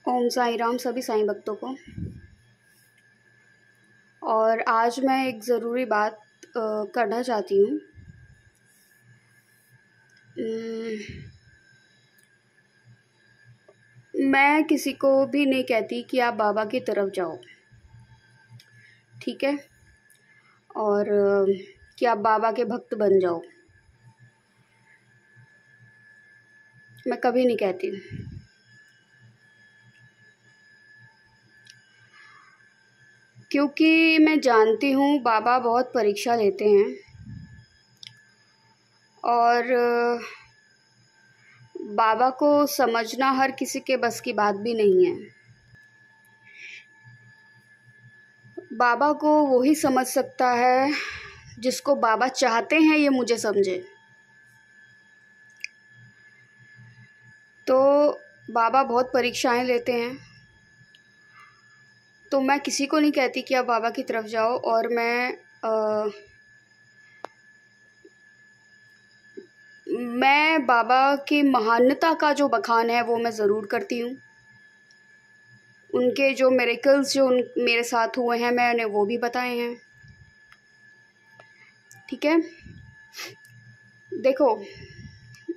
ओम साई राम सभी साईं भक्तों को। और आज मैं एक ज़रूरी बात करना चाहती हूँ। मैं किसी को भी नहीं कहती कि आप बाबा की तरफ जाओ, ठीक है, और कि आप बाबा के भक्त बन जाओ। मैं कभी नहीं कहती, क्योंकि मैं जानती हूँ बाबा बहुत परीक्षा लेते हैं और बाबा को समझना हर किसी के बस की बात भी नहीं है। बाबा को वही समझ सकता है जिसको बाबा चाहते हैं ये मुझे समझे। तो बाबा बहुत परीक्षाएं लेते हैं, तो मैं किसी को नहीं कहती कि आप बाबा की तरफ जाओ। और मैं बाबा की महानता का जो बखान है वो मैं ज़रूर करती हूँ। उनके जो मिरेकल्स जो मेरे साथ हुए हैं मैंने वो भी बताए हैं, ठीक है। देखो,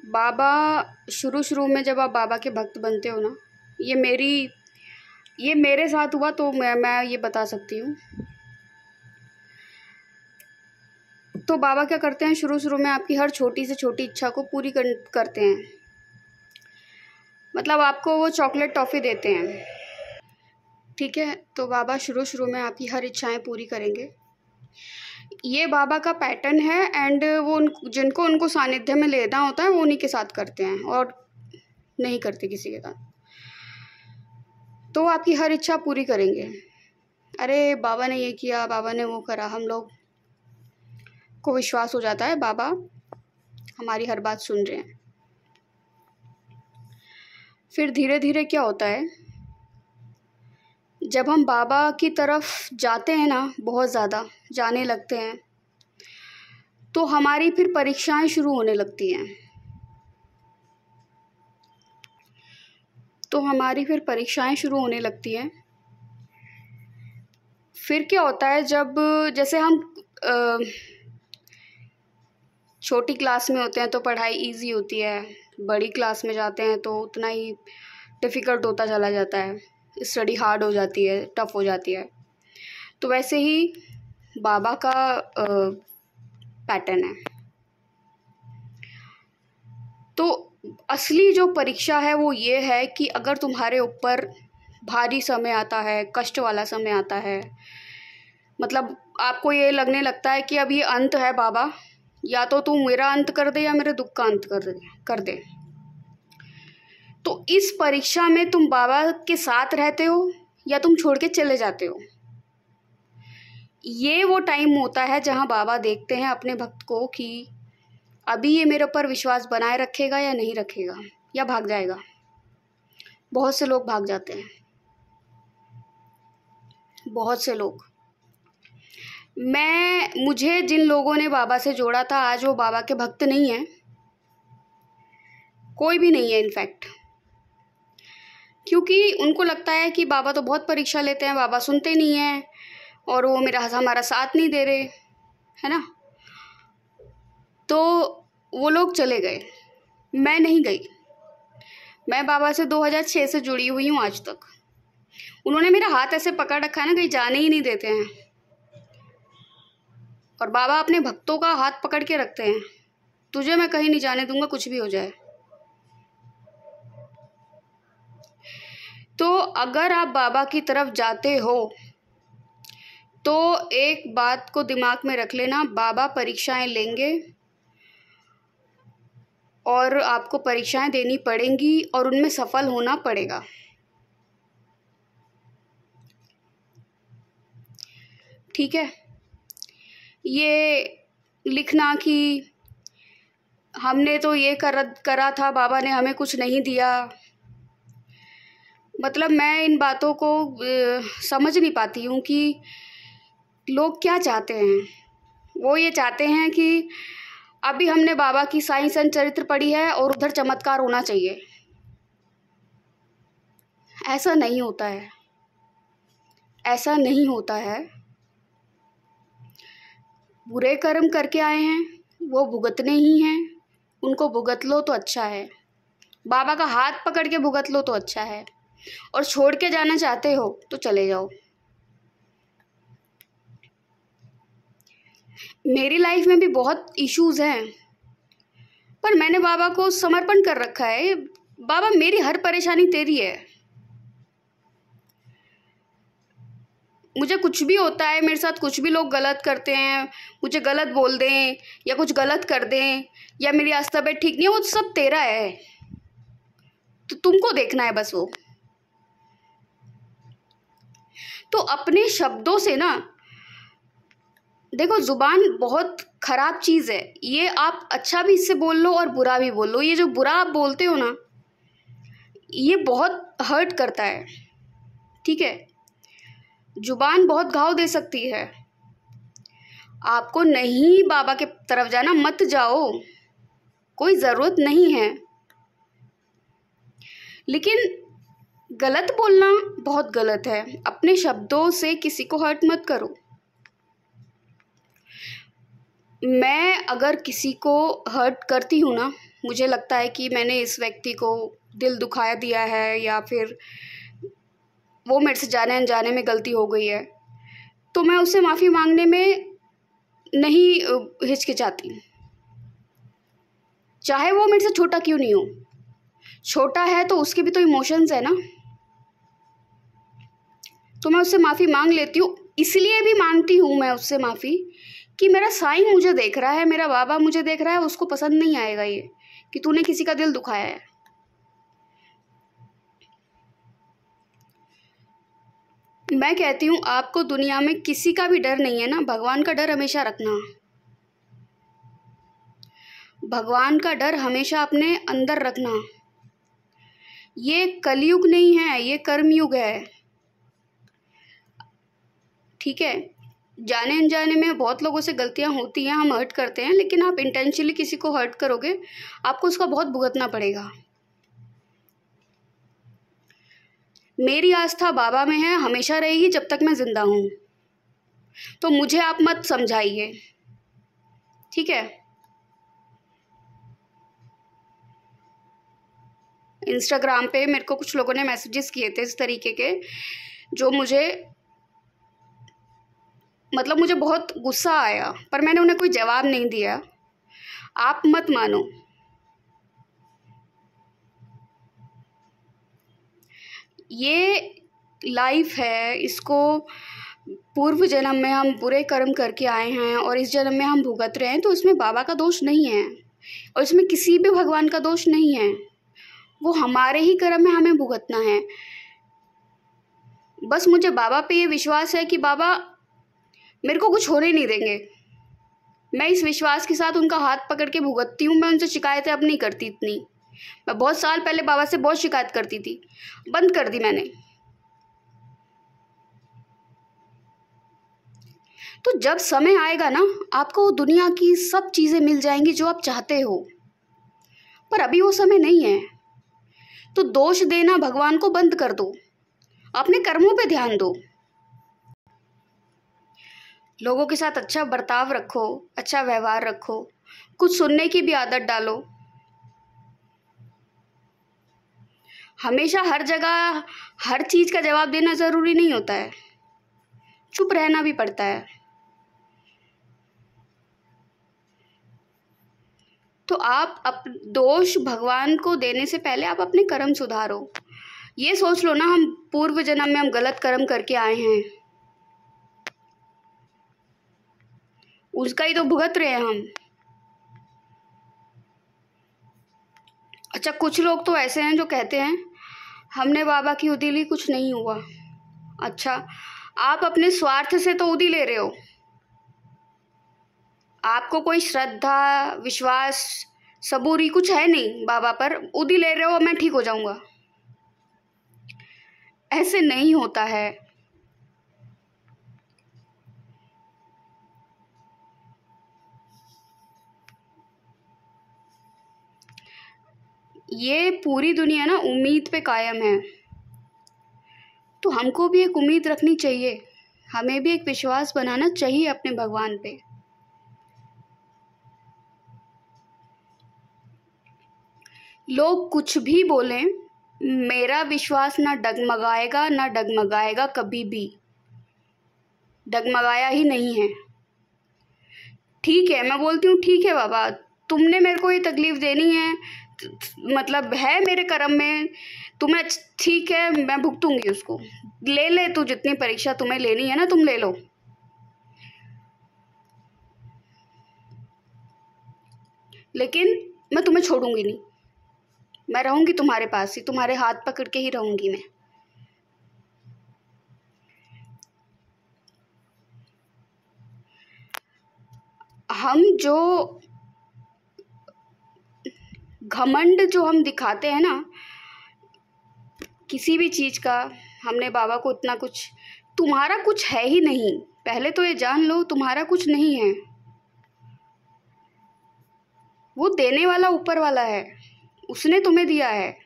बाबा शुरू में जब आप बाबा के भक्त बनते हो ना, ये मेरे साथ हुआ तो मैं ये बता सकती हूँ। तो बाबा क्या करते हैं, शुरू में आपकी हर छोटी से छोटी इच्छा को पूरी करते हैं। मतलब आपको वो चॉकलेट टॉफ़ी देते हैं, ठीक है। तो बाबा शुरू में आपकी हर इच्छाएं पूरी करेंगे। ये बाबा का पैटर्न है एंड वो जिनको उनको सानिध्य में लेना होता है वो उन्हीं के साथ करते हैं और नहीं करते किसी के साथ। तो आपकी हर इच्छा पूरी करेंगे। अरे बाबा ने ये किया, बाबा ने वो करा, हम लोग को विश्वास हो जाता है बाबा हमारी हर बात सुन रहे हैं। फिर धीरे धीरे क्या होता है, जब हम बाबा की तरफ जाते हैं ना, बहुत ज़्यादा जाने लगते हैं, तो हमारी फिर परीक्षाएं शुरू होने लगती हैं। फिर क्या होता है, जब जैसे हम छोटी क्लास में होते हैं तो पढ़ाई इजी होती है, बड़ी क्लास में जाते हैं तो उतना ही डिफ़िकल्ट होता चला जाता है, स्टडी हार्ड हो जाती है, टफ़ हो जाती है। तो वैसे ही बाबा का पैटर्न है। तो असली जो परीक्षा है वो ये है कि अगर तुम्हारे ऊपर भारी समय आता है, कष्ट वाला समय आता है, मतलब आपको ये लगने लगता है कि अब ये अंत है बाबा, या तो तू मेरा अंत कर दे या मेरे दुख का अंत कर दे। तो इस परीक्षा में तुम बाबा के साथ रहते हो या तुम छोड़ के चले जाते हो। ये वो टाइम होता है जहाँ बाबा देखते हैं अपने भक्त को कि अभी ये मेरे ऊपर विश्वास बनाए रखेगा या नहीं रखेगा, या भाग जाएगा। बहुत से लोग भाग जाते हैं, बहुत से लोग। मुझे जिन लोगों ने बाबा से जोड़ा था, आज वो बाबा के भक्त नहीं हैं, कोई भी नहीं है इनफैक्ट, क्योंकि उनको लगता है कि बाबा तो बहुत परीक्षा लेते हैं, बाबा सुनते नहीं हैं और वो हमारा साथ नहीं दे रहे, है ना। तो वो लोग चले गए, मैं नहीं गई। मैं बाबा से 2006 से जुड़ी हुई हूँ आज तक। उन्होंने मेरा हाथ ऐसे पकड़ रखा है ना, कहीं जाने ही नहीं देते हैं। और बाबा अपने भक्तों का हाथ पकड़ के रखते हैं, तुझे मैं कहीं नहीं जाने दूंगा, कुछ भी हो जाए। तो अगर आप बाबा की तरफ जाते हो तो एक बात को दिमाग में रख लेना, बाबा परीक्षाएं लेंगे और आपको परीक्षाएं देनी पड़ेंगी और उनमें सफल होना पड़ेगा, ठीक है। ये लिखना कि हमने तो ये करा था, बाबा ने हमें कुछ नहीं दिया, मतलब मैं इन बातों को समझ नहीं पाती हूँ कि लोग क्या चाहते हैं। वो ये चाहते हैं कि अभी हमने बाबा की साईं संत चरित्र पढ़ी है और उधर चमत्कार होना चाहिए, ऐसा नहीं होता है, ऐसा नहीं होता है। बुरे कर्म करके आए हैं, वो भुगतने ही हैं, उनको भुगत लो तो अच्छा है। बाबा का हाथ पकड़ के भुगत लो तो अच्छा है, और छोड़ के जाना चाहते हो तो चले जाओ। मेरी लाइफ में भी बहुत इश्यूज हैं, पर मैंने बाबा को समर्पण कर रखा है। बाबा, मेरी हर परेशानी तेरी है। मुझे कुछ भी होता है, मेरे साथ कुछ भी लोग गलत करते हैं, मुझे गलत बोल दें या कुछ गलत कर दें, या मेरी आज तबीयत ठीक नहीं है, वो सब तेरा है, तो तुमको देखना है बस वो। तो अपने शब्दों से ना, देखो, जुबान बहुत खराब चीज़ है। ये आप अच्छा भी इससे बोल लो और बुरा भी बोल लो। ये जो बुरा आप बोलते हो ना, ये बहुत हर्ट करता है, ठीक है। जुबान बहुत घाव दे सकती है। आपको नहीं बाबा के तरफ जाना, मत जाओ, कोई ज़रूरत नहीं है। लेकिन गलत बोलना बहुत गलत है। अपने शब्दों से किसी को हर्ट मत करो। मैं अगर किसी को हर्ट करती हूँ ना, मुझे लगता है कि मैंने इस व्यक्ति को दिल दुखाया दिया है, या फिर वो मेरे से जाने अनजाने में गलती हो गई है, तो मैं उससे माफ़ी मांगने में नहीं हिचकिचाती, चाहे वो मेरे से छोटा क्यों नहीं हो। छोटा है तो उसके भी तो इमोशंस है ना, तो मैं उससे माफ़ी मांग लेती हूँ। इसलिए भी मांगती हूँ मैं उससे माफ़ी कि मेरा साईं मुझे देख रहा है, मेरा बाबा मुझे देख रहा है, उसको पसंद नहीं आएगा ये कि तूने किसी का दिल दुखाया है। मैं कहती हूँ, आपको दुनिया में किसी का भी डर नहीं है ना, भगवान का डर हमेशा रखना। भगवान का डर हमेशा अपने अंदर रखना। ये कलयुग नहीं है, ये कर्मयुग है, ठीक है। जाने अनजाने में बहुत लोगों से गलतियां होती हैं, हम हर्ट करते हैं, लेकिन आप इंटेंशनली किसी को हर्ट करोगे, आपको उसका बहुत भुगतना पड़ेगा। मेरी आस्था बाबा में है, हमेशा रहेगी जब तक मैं जिंदा हूँ। तो मुझे आप मत समझाइए, ठीक है। इंस्टाग्राम पे मेरे को कुछ लोगों ने मैसेजेस किए थे इस तरीके के, जो मुझे मुझे बहुत गुस्सा आया, पर मैंने उन्हें कोई जवाब नहीं दिया। आप मत मानो, ये लाइफ है, इसको पूर्व जन्म में हम बुरे कर्म करके आए हैं और इस जन्म में हम भुगत रहे हैं, तो इसमें बाबा का दोष नहीं है और इसमें किसी भी भगवान का दोष नहीं है। वो हमारे ही कर्म में हमें भुगतना है। बस मुझे बाबा पे ये विश्वास है कि बाबा मेरे को कुछ होने नहीं देंगे। मैं इस विश्वास के साथ उनका हाथ पकड़ के भुगतती हूँ। मैं उनसे शिकायतें अब नहीं करती इतनी। मैं बहुत साल पहले बाबा से बहुत शिकायत करती थी, बंद कर दी मैंने। तो जब समय आएगा ना, आपको दुनिया की सब चीज़ें मिल जाएंगी जो आप चाहते हो, पर अभी वो समय नहीं है। तो दोष देना भगवान को बंद कर दो, अपने कर्मों पे ध्यान दो। लोगों के साथ अच्छा बर्ताव रखो, अच्छा व्यवहार रखो, कुछ सुनने की भी आदत डालो। हमेशा हर जगह हर चीज़ का जवाब देना ज़रूरी नहीं होता है, चुप रहना भी पड़ता है। तो आप दोष भगवान को देने से पहले आप अपने कर्म सुधारो। ये सोच लो ना, हम पूर्व जन्म में हम गलत कर्म करके आए हैं, उसका ही तो भुगत रहे हैं हम। अच्छा, कुछ लोग तो ऐसे हैं जो कहते हैं हमने बाबा की उदी ली, कुछ नहीं हुआ। अच्छा, आप अपने स्वार्थ से तो उदी ले रहे हो। आपको कोई श्रद्धा, विश्वास, सबूरी कुछ है नहीं बाबा पर, उदी ले रहे हो मैं ठीक हो जाऊंगा। ऐसे नहीं होता है। ये पूरी दुनिया ना उम्मीद पे कायम है। तो हमको भी एक उम्मीद रखनी चाहिए, हमें भी एक विश्वास बनाना चाहिए अपने भगवान पे। लोग कुछ भी बोलें, मेरा विश्वास ना डगमगाएगा, ना डगमगाएगा, कभी भी डगमगाया ही नहीं है। ठीक है, मैं बोलती हूँ ठीक है बाबा, तुमने मेरे को ये तकलीफ़ देनी है, मतलब है मेरे कर्म में, तुम्हें ठीक है, मैं भुगतूंगी उसको। ले ले तू, जितनी परीक्षा तुम्हें लेनी है ना तुम ले लो, लेकिन मैं तुम्हें छोड़ूंगी नहीं। मैं रहूंगी तुम्हारे पास ही, तुम्हारे हाथ पकड़ के ही रहूंगी मैं। हम जो घमंड जो हम दिखाते हैं ना किसी भी चीज़ का, हमने बाबा को इतना कुछ, तुम्हारा कुछ है ही नहीं, पहले तो ये जान लो, तुम्हारा कुछ नहीं है, वो देने वाला ऊपर वाला है, उसने तुम्हें दिया है।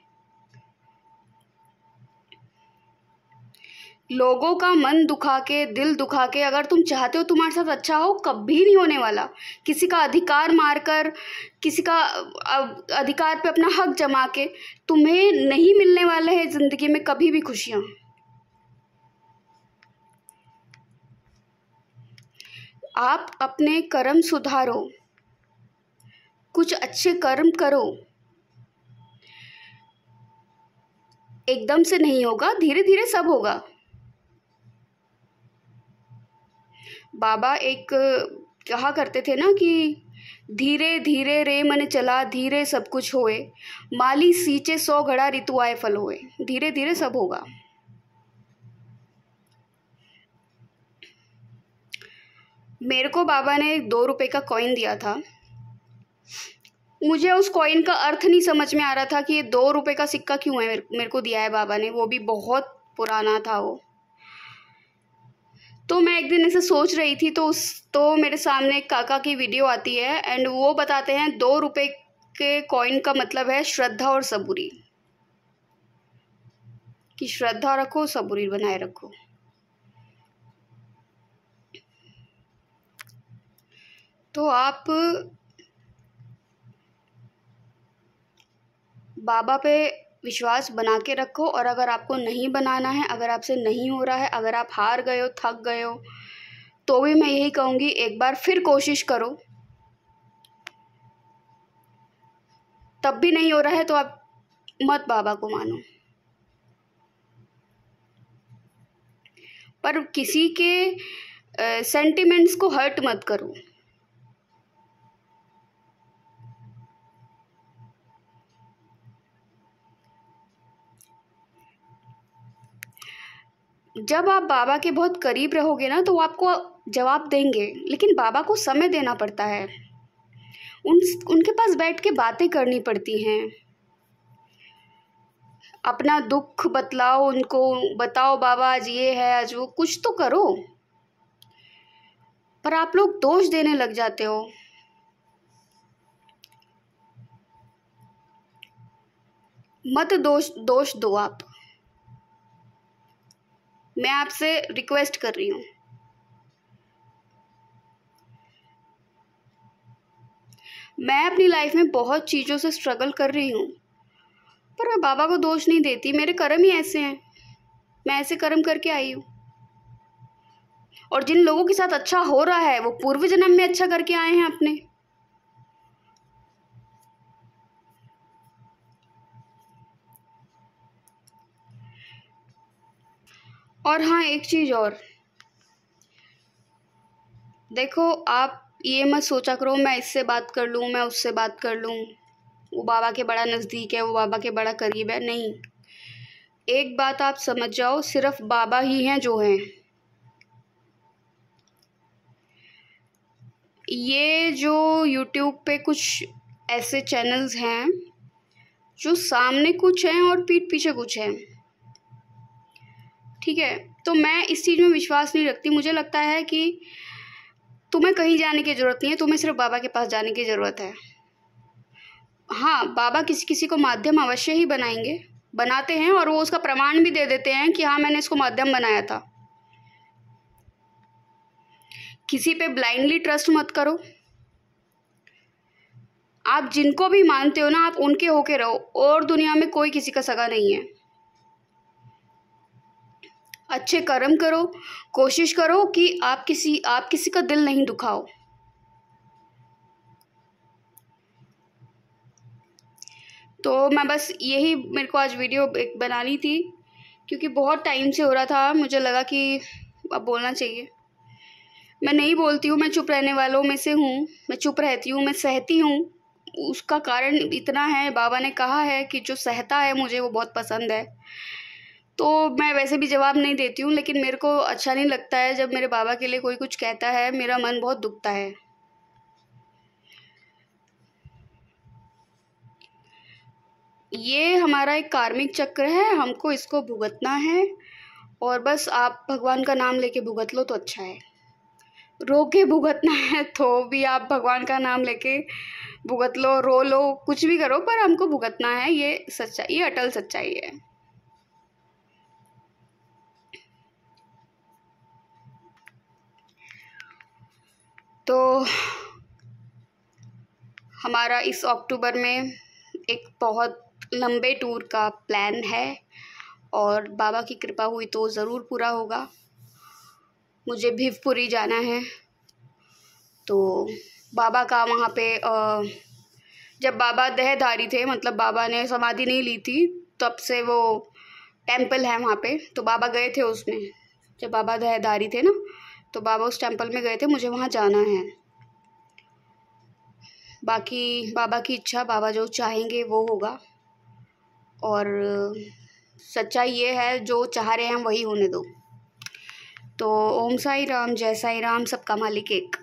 लोगों का मन दुखा के, दिल दुखा के अगर तुम चाहते हो तुम्हारे साथ अच्छा हो, कभी नहीं होने वाला। किसी का अधिकार मारकर, किसी का अधिकार पे अपना हक जमा के तुम्हें नहीं मिलने वाले हैं जिंदगी में कभी भी खुशियां। आप अपने कर्म सुधारो, कुछ अच्छे कर्म करो। एकदम से नहीं होगा, धीरे धीरे सब होगा। बाबा एक कहा करते थे ना कि धीरे धीरे रे मन चला, धीरे सब कुछ होए, माली सींचे 100 घड़ा, ऋतु आए फल होए। धीरे धीरे सब होगा। मेरे को बाबा ने 2 रुपए का कॉइन दिया था, मुझे उस कॉइन का अर्थ नहीं समझ में आ रहा था कि ये 2 रुपए का सिक्का क्यों है मेरे को दिया है बाबा ने, वो भी बहुत पुराना था वो। तो मैं एक दिन ऐसे सोच रही थी तो मेरे सामने एक काका की वीडियो आती है एंड वो बताते हैं 2 रुपए के कॉइन का मतलब है श्रद्धा और सबूरी, कि श्रद्धा रखो, सबूरी बनाए रखो। तो आप बाबा पे विश्वास बना के रखो, और अगर आपको नहीं बनाना है, अगर आपसे नहीं हो रहा है, अगर आप हार गए हो, थक गए हो, तो भी मैं यही कहूँगी एक बार फिर कोशिश करो। तब भी नहीं हो रहा है तो आप मत बाबा को मानो, पर किसी के सेंटिमेंट्स को हर्ट मत करो। जब आप बाबा के बहुत करीब रहोगे ना तो वो आपको जवाब देंगे, लेकिन बाबा को समय देना पड़ता है, उनके पास बैठ के बातें करनी पड़ती हैं। अपना दुख बतलाओ उनको, बताओ बाबा आज ये है, आज वो, कुछ तो करो। पर आप लोग दोष देने लग जाते हो। मत दोष दो आप, मैं आपसे रिक्वेस्ट कर रही हूँ। मैं अपनी लाइफ में बहुत चीज़ों से स्ट्रगल कर रही हूँ, पर मैं बाबा को दोष नहीं देती, मेरे कर्म ही ऐसे हैं, मैं ऐसे कर्म करके आई हूँ। और जिन लोगों के साथ अच्छा हो रहा है वो पूर्व जन्म में अच्छा करके आए हैं अपने। और हाँ, एक चीज़ और देखो, आप ये मत सोचा करो मैं इससे बात कर लूँ, मैं उससे बात कर लूँ, वो बाबा के बड़ा नज़दीक है, वो बाबा के बड़ा करीब है। नहीं, एक बात आप समझ जाओ, सिर्फ बाबा ही हैं जो हैं। ये जो YouTube पे कुछ ऐसे चैनल्स हैं जो सामने कुछ हैं और पीठ पीछे कुछ हैं, ठीक है, तो मैं इस चीज़ में विश्वास नहीं रखती। मुझे लगता है कि तुम्हें कहीं जाने की ज़रूरत नहीं है, तुम्हें सिर्फ बाबा के पास जाने की ज़रूरत है। हाँ, बाबा किसी किसी को माध्यम अवश्य ही बनाएंगे, बनाते हैं और वो उसका प्रमाण भी दे देते हैं कि हाँ मैंने इसको माध्यम बनाया था। किसी पे ब्लाइंडली ट्रस्ट मत करो। आप जिनको भी मानते हो ना, आप उनके होके रहो, और दुनिया में कोई किसी का सगा नहीं है। अच्छे कर्म करो, कोशिश करो कि आप किसी का दिल नहीं दुखाओ। तो मैं बस यही, मेरे को आज वीडियो एक बनानी थी क्योंकि बहुत टाइम से हो रहा था, मुझे लगा कि अब बोलना चाहिए। मैं नहीं बोलती हूँ, मैं चुप रहने वालों में से हूँ, मैं चुप रहती हूँ, मैं सहती हूँ। उसका कारण इतना है, बाबा ने कहा है कि जो सहता है मुझे वो बहुत पसंद है। तो मैं वैसे भी जवाब नहीं देती हूँ, लेकिन मेरे को अच्छा नहीं लगता है जब मेरे बाबा के लिए कोई कुछ कहता है, मेरा मन बहुत दुखता है। ये हमारा एक कार्मिक चक्र है, हमको इसको भुगतना है, और बस आप भगवान का नाम लेके भुगत लो तो अच्छा है। रो के भुगतना है तो भी आप भगवान का नाम लेके भुगत लो, रो लो, कुछ भी करो, पर हमको भुगतना है। ये सच्चाई, ये अटल सच्चाई है। तो हमारा इस अक्टूबर में एक बहुत लंबे टूर का प्लान है, और बाबा की कृपा हुई तो ज़रूर पूरा होगा। मुझे भिवपुरी जाना है। तो बाबा का वहाँ पे जब बाबा देहधारी थे, मतलब बाबा ने समाधि नहीं ली थी, तब से वो टेम्पल है वहाँ पे, तो बाबा गए थे उसमें। जब बाबा देहधारी थे ना, तो बाबा उस टेम्पल में गए थे, मुझे वहाँ जाना है। बाकी बाबा की इच्छा, बाबा जो चाहेंगे वो होगा, और सच्चाई ये है जो चाह रहे हैं वही होने दो। तो ओम साई राम, जय साई राम, सबका मालिक एक।